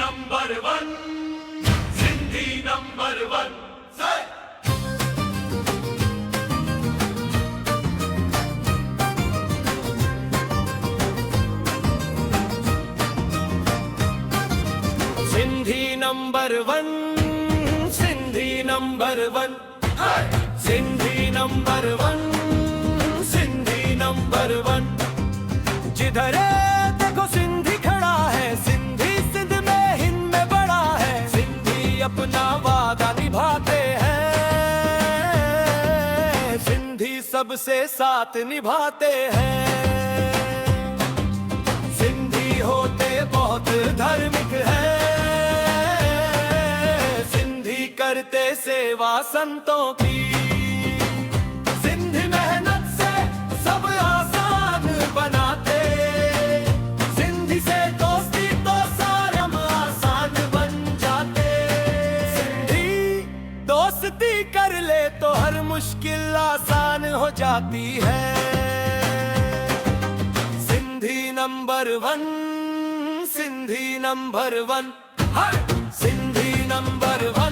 Number one, Sindhi number one. Sindhi number one, Sindhi number one, Sindhi number one, Sindhi number one. जिधर देखो सिंधी खड़ा है, सिंधी सिंध में हिंद में बड़ा है। सिंधी अपना वादा निभाते हैं, सिंधी सबसे साथ निभाते हैं। सिंधी होते बहुत धार्मिक है, सिंधी करते सेवा संतों की। सिंधी मेहनत से सब आसान बनाते, सिंधी से दोस्ती तो सारे हम आसान बन जाते। सिंधी दोस्ती कर ले तो हर मुश्किल आसान हो जाती है। Sindhi number one, Sindhi number one, Sindhi number one.